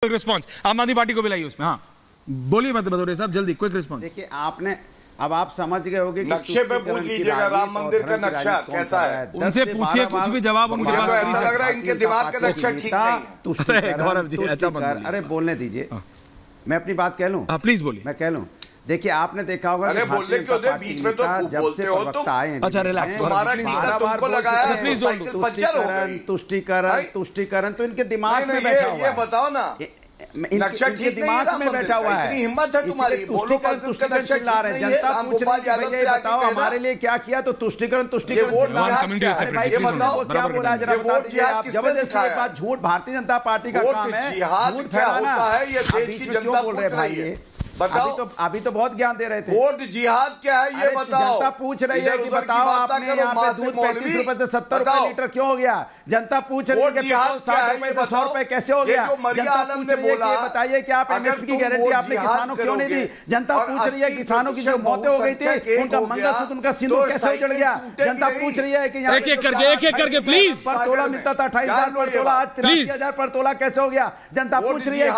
Quick response आम Aadmi party को भी लाइए उसमें। हाँ बोलिए मत भदौरिया साहब, जल्दी क्विक रिस्पांस। देखिए आपने अब आप समझ गए होंगे कि नक्शे पे पूछ लीजिएगा राम मंदिर का नक्शा कैसा है, उनसे पूछिए, कुछ भी जवाब उनके पास। तो ऐसा लग रहा है इनके दिमाग का नक्शा ठीक नहीं है। गौरव जी ऐसा मत बोलिए। अरे बोलने दीजिए, मैं अपनी बात कह लूं। प्लीज बोलिए। मैं कह लूं, देखिए आपने देखा होगा। अरे बोलने क्यों दे, बीच में तो खूब बोलते हो तुम। अच्छा रिलैक्स, तुम्हारा टीका तुमको लगाया है, साइकिल पंचर हो गई। तुष्टिकरण तो इनके दिमाग में बैठा हुआ है। ये बताओ ना, नक्शा ठीक नहीं है, में बैठा हुआ है। इतनी हिम्मत है तुम्हारी, बोलो मस्जिद का नक्शा ठीक नहीं है। राम गोपाल यादव से आके बताओ हमारे लिए क्या किया। तो तुष्टिकरण ये बताओ, क्या बोला जरा जिहाद झूठ भारतीय जनता पार्टी का काम है। जिहाद क्या होता है ये देश की जनता पूछ रही है, बताओ। अभी तो बहुत ज्ञान दे रहे थे। वोट जिहाद क्या है ये बताओ। जनता पूछ रही है कि बताओ आपने यहाँ पे दूध 35 रुपए से 70 रुपए लीटर क्यों हो गया। जनता पूछ रही है कि 60 रुपए से 100 रुपए कैसे हो गया। जनता पूछ रही है कि बताइए कि आप एमएसपी की गारंटी आपने किसानों क्यों नहीं दी। जनता पूछ रही है किसानों की जो मौतें हो गई थी उनका मंगलसूत्र उनका सिंदूर कैसे उजड़ गया। जनता पूछ रही है कि एक एक करके प्लीज पर तोला मिलता था 28,000 पर तोला, आज 83,000 पर तोला कैसे हो गया। जनता पूछ रही है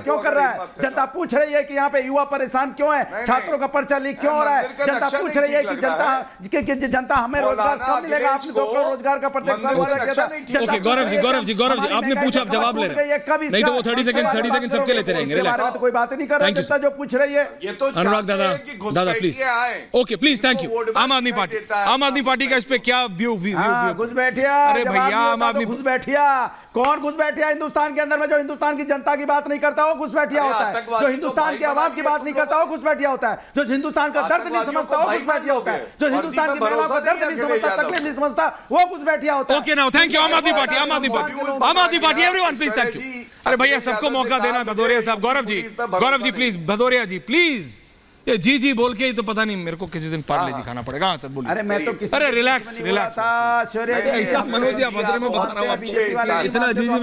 क्यों कर रहा है। जनता पूछ रही है कि यहाँ पे युवा परेशान क्यों है, छात्रों का पर्चा लीक क्यों हो रहा है। जनता पूछ रही है कि जनता हमें रोजगार कब मिलेगा। आपने रोजगार का गौरव जी आपने पूछा, आप जवाब ले रहे हैं। नहीं तो वो 30 सेकंड सबके लेते रहेंगे। कोई बात नहीं कर रहा है। जो पूछ रही है ये तो अनुराग दादा please, okay please, thank you. आम आदमी पार्टी का इस पे क्या व्यू? घुस बैठिया। अरे भैया आम आदमी घुस बैठिया। कौन घुस बैठिया हिंदुस्तान के अंदर में? जो हिंदुस्तान की जनता की बात नहीं करता वो घुस बैठिया होता है। जो हिंदुस्तान की आवाज की बात नहीं करता वो घुस बैठिया होता है। जो हिंदुस्तान का दर्द नहीं समझता वो घुस बैठिया होता है। जो हिंदुस्तान की महिलाओं का दर्द नहीं समझता, तकलीफ नहीं समझता, वो घुस बैठिया होता है। Okay now thank you. आम Aadmi party everyone please, thank you. अरे भैया सबको मौका देना। भदौरिया साहब, Gaurav ji please, Bhadauria ji please. ये जी बोल के ही तो पता नहीं मेरे को किसी दिन पार्ले जी खाना पड़ेगा। सर बोलिए। अरे मैं तो अरे रिलैक्स ऐसा मनोज जी आप में बता रहा हूँ इतना जी मैं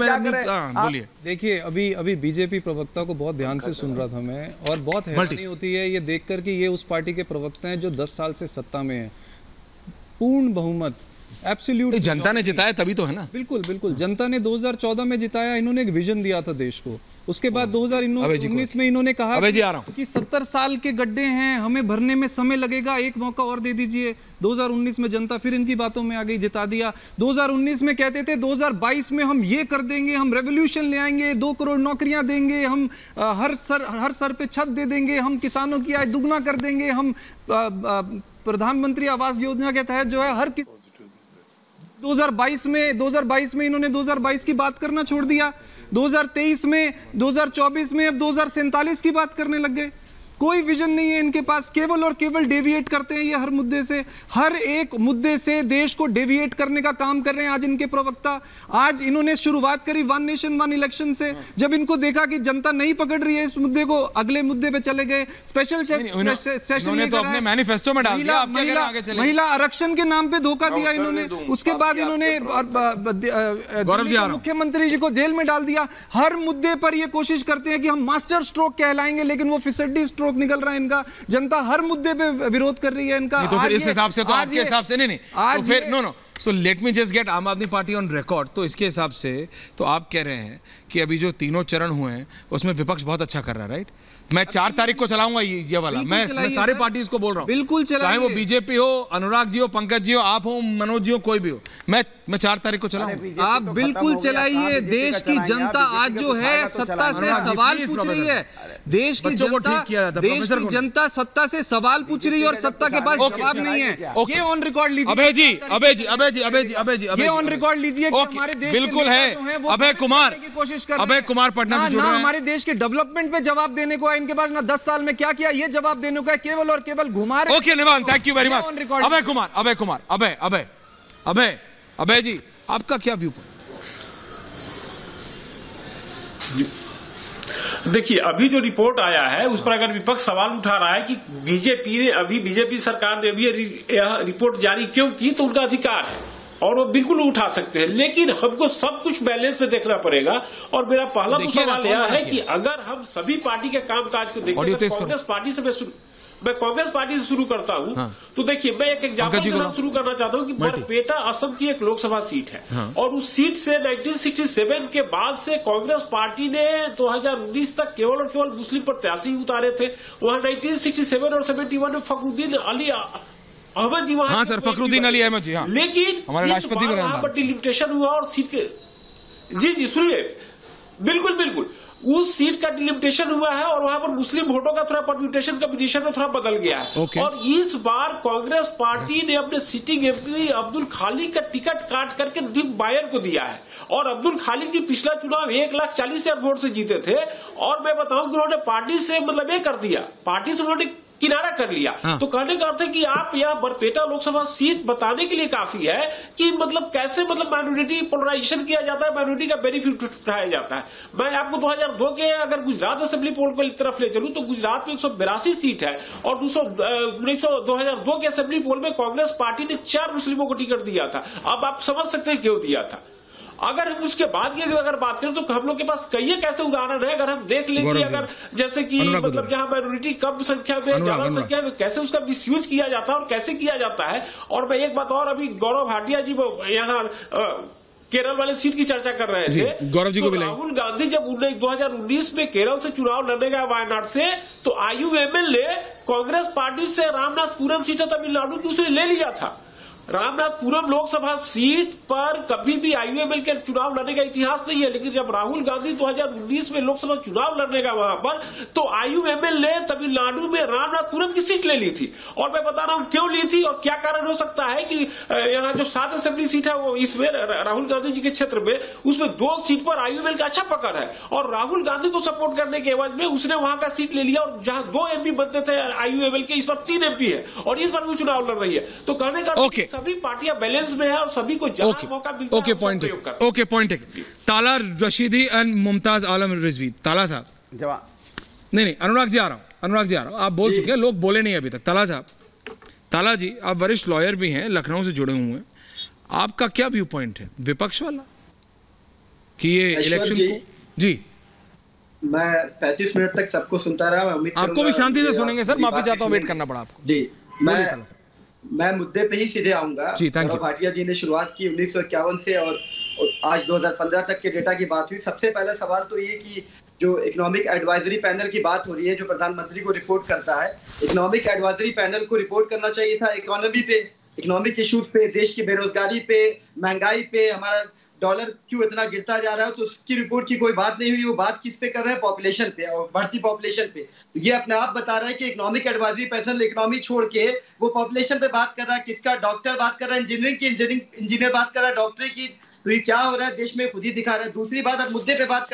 बोलिए। देखिए अभी बीजेपी प्रवक्ता को बहुत ध्यान से सुन रहा था मैं, और बहुत हैरानी होती है ये देखकर कि ये उस पार्टी के प्रवक्ता हैं जो 10 साल से सत्ता में है, पूर्ण बहुमत, एब्सोल्यूट। जनता ने जिताया तभी तो है ना। बिल्कुल जनता ने 2014 में जिताया। इन्होंने एक विजन दिया था देश को। उसके बाद 2019 में इन्होंने कहा कि 70 साल के गड्ढे हैं, हमें भरने में समय लगेगा, एक मौका और दे दीजिए। 2019 में जनता फिर इनकी बातों में आ गई, जिता दिया। 2019 में कहते थे 2022 में हम ये कर देंगे, हम रेवोल्यूशन ले आएंगे, 2 करोड़ नौकरियां देंगे, हम हर सर पे छत दे देंगे, हम किसानों की आय दुगना कर देंगे, हम प्रधानमंत्री आवास योजना के तहत जो है हर 2022 में इन्होंने 2022 की बात करना छोड़ दिया। 2023 में, 2024 में, अब 2047 की बात करने लग गए। कोई विजन नहीं है इनके पास, केवल और केवल डेविएट करते हैं ये हर मुद्दे से। हर एक मुद्दे से देश को डेविएट करने का काम कर रहे हैं आज इनके प्रवक्ता। आज इन्होंने शुरुआत करी 1 नेशन 1 इलेक्शन से। जब इनको देखा कि जनता नहीं पकड़ रही है इस मुद्दे को, अगले मुद्दे पे चले गए। स्पेशल सेशन तो अपने मैनिफेस्टो में डाल दिया। महिला आरक्षण के नाम पे धोखा दिया इन्होंने। उसके बाद इन्होंने मुख्यमंत्री जी को जेल में डाल दिया। हर मुद्दे पर ये कोशिश करते हैं कि हम मास्टर स्ट्रोक कहलाएंगे, लेकिन वो फिसड्डी स्ट्रोक निकल रहा है इनका। जनता हर मुद्दे पे विरोध कर रही है इनका। तो फिर इस हिसाब से तो आपके हिसाब से नहीं तो फिर no so let me just get Aam Aadmi party on record. तो इसके हिसाब से तो आप कह रहे हैं कि अभी जो 3 चरण हुए हैं उसमें विपक्ष बहुत अच्छा कर रहा है, राइट? मैं 4 तारीख को चलाऊंगा ये वाला। मैं सारे पार्टी को बोल रहा हूँ, बिल्कुल चाहे वो बीजेपी हो, अनुराग जी हो, पंकज जी हो, आप हो, मनोज जी हो, कोई भी हो, मैं 4 तारीख को चलाऊंगा। आप बिल्कुल चलाइए। देश की जनता आज जो है सत्ता से सवाल पूछ रही है। देश की जनता सत्ता से सवाल पूछ रही है और सत्ता के पास जवाब नहीं है। ये ऑन रिकॉर्ड लीजिए। अभय जी ये ऑन रिकॉर्ड लीजिए कि हमारे देश बिल्कुल है। अभय कुमार पटना से जुड़ रहे हैं। हमारे देश के डेवलपमेंट पे जवाब देने को इनके पास ना 10 साल में क्या किया ये जवाब देने को है, केवल और केवल घुमा रहे। Okay Nivan, thank you very much. Abhay ji आपका क्या व्यू पॉइंट? देखिए अभी जो रिपोर्ट आया है उस पर अगर विपक्ष सवाल उठा रहा है कि बीजेपी सरकार ने अभी यह रिपोर्ट जारी क्यों की, तो उनका अधिकार है और वो बिल्कुल उठा सकते हैं, लेकिन हमको सब कुछ बैलेंस में देखना पड़ेगा। और मेरा पहला तो सवाल यह है कि अगर हम सभी पार्टी के कामकाज को देखें तो कांग्रेस पार्टी से मैं कांग्रेस पार्टी से शुरू करता हूं। हाँ। तो देखिए, मैं एक एग्जांपल के साथ शुरू करना चाहता हूं कि बरपेटा असम की एक लोकसभा सीट है। हाँ। और उस सीट से 1967 के बाद से कांग्रेस पार्टी ने 2019 तक केवल और केवल मुस्लिम प्रत्याशी उतारे थे। वहां 1967 और 71 में फखरुद्दीन अली अहमद जी वहां, हाँ सर, फखरुद्दीन अली अहमद जी, हाँ, लेकिन हमारे राष्ट्रपति वहां पर डिलिमिटेशन हुआ और सीट के जी सुनिए, बिल्कुल उस सीट का डिलिमिटेशन हुआ है और वहां पर मुस्लिम वोटों का थोड़ा परम्यूटेशन कॉम्बिनेशन में थोड़ा बदल गया है। और इस बार कांग्रेस पार्टी ने अपने सिटिंग एमपी अब्दुल खालिक का टिकट काट करके दीप बायर को दिया है। और अब्दुल खालिक जी पिछला चुनाव 1,40,000 वोट से जीते थे और मैं बताऊं कि उन्होंने पार्टी से मतलब ये कर दिया, पार्टी से उन्होंने किनारा कर लिया। हाँ। तो कहने का अर्थ है कि आप यहाँ बरपेटा लोकसभा सीट बताने के लिए काफी है कि मतलब कैसे मतलब माइनॉरिटी पोलराइजेशन किया जाता है, माइनॉरिटी का बेनिफिट उठाया जाता है। मैं आपको 2002 के अगर गुजरात असेंबली पोल की तरफ ले चलूं तो गुजरात में 182 सीट है और 2002 के असेंबली पोल में कांग्रेस पार्टी ने 4 मुस्लिमों को टिकट दिया था। अब आप समझ सकते हैं क्यों दिया था। अगर हम उसके बाद की अगर बात करें तो हम लोग के पास कई कैसे उदाहरण है। अगर हम देख लें कि अगर जैसे कि मतलब जहां माइनॉरिटी कम संख्या में ज्यादा संख्या में कैसे उसका मिसयूज किया जाता है और कैसे किया जाता है। और मैं एक बात और, अभी गौरव भाटिया जी यहाँ केरल वाले सीट की चर्चा कर रहे थे, गौरव जी को भी राहुल गांधी जब 2019 में केरल से चुनाव लड़ने गया वायनाड से, तो IUML ने कांग्रेस पार्टी से रामनाथपुरम सीट है तमिलनाडु की उसने ले लिया था। रामनाथपुरम लोकसभा सीट पर कभी भी IUML के चुनाव लड़ने का इतिहास नहीं है, लेकिन जब राहुल गांधी 2019 में लोकसभा चुनाव लड़ने का वहां पर, तो IUML ने तमिलनाडु में रामनाथपुरम की सीट ले ली थी। और मैं बता रहा हूं क्यों ली थी और क्या कारण हो सकता है कि यहाँ जो 7 असेंबली सीट है वो इसमें राहुल गांधी जी के क्षेत्र में, उसमें 2 सीट पर IUML का अच्छा पकड़ है और राहुल गांधी को सपोर्ट करने के एवज में उसने वहां का सीट ले लिया। और जहां 2 MP बनते थे IUML के, इस बार 3 MP है और इस बार भी चुनाव लड़ रही है। तो कहने का सभी पार्टियां बैलेंस में है और सभी को जहां मौका मिलता है पॉइंट है। ताला रशीदी एंड मुमताज आलम रिजवी। ताला साहब जवाब नहीं, अनुराग जी आ रहा हूं, आप बोल चुके हैं, लोग बोले नहीं अभी तक। ताला साहब, ताला जी, आप वरिष्ठ लॉयर भी हैं, लखनऊ से जुड़े हुए हैं, आपका क्या व्यू पॉइंट है विपक्ष वाला कि ये इलेक्शन को? जी, मैं 35 मिनट तक सबको सुनता रहा। आपको भी शांति से सुनेंगे सर, माफी चाहता हूं, वेट करना पड़ा आपको। जी, मैं मुद्दे पे ही सीधे आऊंगा। गौरव भाटिया जी ने शुरुआत की 1951 से और आज 2015 तक के डेटा की बात हुई। सबसे पहला सवाल तो ये कि जो इकोनॉमिक एडवाइजरी पैनल की बात हो रही है, जो प्रधानमंत्री को रिपोर्ट करता है, इकोनॉमिक एडवाइजरी पैनल को रिपोर्ट करना चाहिए था इकोनॉमी पे, इकोनॉमिक इशूज पे, देश की बेरोजगारी पे, महंगाई पे, हमारा डॉलर क्यों इतना गिरता जा रहा है, तो उसकी रिपोर्ट की कोई बात नहीं हुई। वो बात किस पे कर रहे हैं? पॉपुलेशन पे और बढ़ती पॉपुलेशन पे। तो ये अपने आप बता रहा है कि इकोनॉमिक एडवाइजरी पैनल इकोनॉमी छोड़ के वो पॉपुलेशन पे बात कर रहा है। किसका? डॉक्टर बात कर रहा है, इंजीनियर बात कर रहा है, डॉक्टरी की। तो ये क्या हो रहा है देश में, खुद ही दिखा रहा है। दूसरी बात, अब मुद्दे पे बात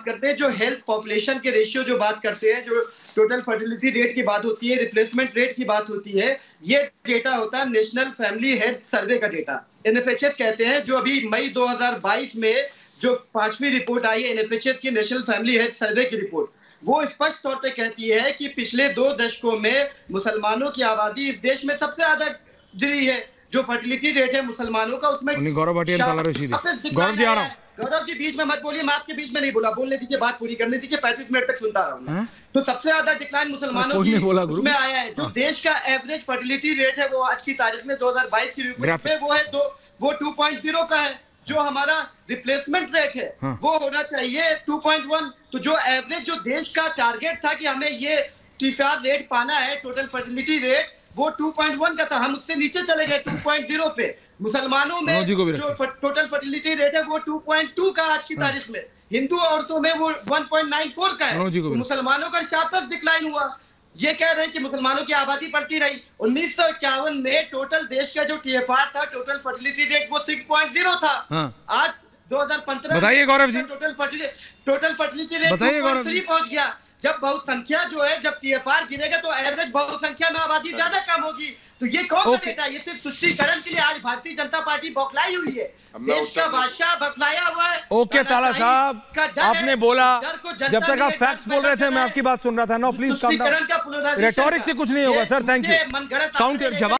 करते हैं, जो हेल्थ पॉपुलेशन के रेशियो जो बात करते हैं, जो टोटल फर्टिलिटी रेट की बात होती है, रिप्लेसमेंट रेट की बात होती है, ये डेटा होता है नेशनल फैमिली हेल्थ सर्वे का डेटा, NFHS कहते हैं। जो अभी मई 2022 में जो 5वीं रिपोर्ट आई है NFHS की, नेशनल फैमिली हेल्थ सर्वे की रिपोर्ट, वो स्पष्ट तौर पे कहती है कि पिछले 2 दशकों में मुसलमानों की आबादी इस देश में सबसे ज्यादा गिरी है। जो फर्टिलिटी रेट है मुसलमानों का, उसमें गौरव जी आ रहा हूं। गौरव जी बीच में मत बोलिए, मैं आपके बीच में नहीं बोला, बोलने दीजिए, बात पूरी करने दीजिए, 35 मिनट तक सुनता रहा हूं। तो सबसे ज्यादा डिक्लाइन मुसलमानों की उसमें आया है। जो देश का एवरेज फर्टिलिटी रेट है वो आज की तारीख में 2022 की रिपोर्ट में वो 2.0 का है। जो हमारा रिप्लेसमेंट रेट है वो होना चाहिए 2.1। तो जो एवरेज, जो देश का टारगेट था कि हमें ये TFR रेट पाना है, टोटल फर्टिलिटी रेट, वो 2.1 का था। हम उससे नीचे चले गए 2.0 पे। मुसलमानों में जो टोटल फर्टिलिटी रेट है वो 2.2 का आज की तारीख में। हिंदू औरतों में वो 1.94 का है। तो मुसलमानों का शार्पेस्ट डिक्लाइन हुआ। ये कह रहे हैं कि मुसलमानों की आबादी बढ़ती रही। 1951 में टोटल देश का जो TFR था, टोटल फर्टिलिटी रेट, वो 6.0 था। आज 2015 बताइए Gaurav ji, total fertility rate 2.3 पहुंच गया। जब बहुसंख्या जो है, जब TFR गिरेगा तो एवरेज बहुसंख्या में आबादी ज्यादा कम होगी। तो ये कौन सा डेटा? ये सिर्फ तुष्टीकरण के लिए आज भारतीय जनता पार्टी बौखलाई हुई है। देश का बादशाह बौखलाया हुआ है। ओके ताला साहब, आपने बोला, जब तक आप फैक्ट्स बोल रहे थे मैं आपकी बात सुन रहा था। नो प्लीज, तुष्टीकरण का पुनरावलोकन, रेटोरिक से कुछ नहीं होगा सर। Thank you. काउंटर जवाब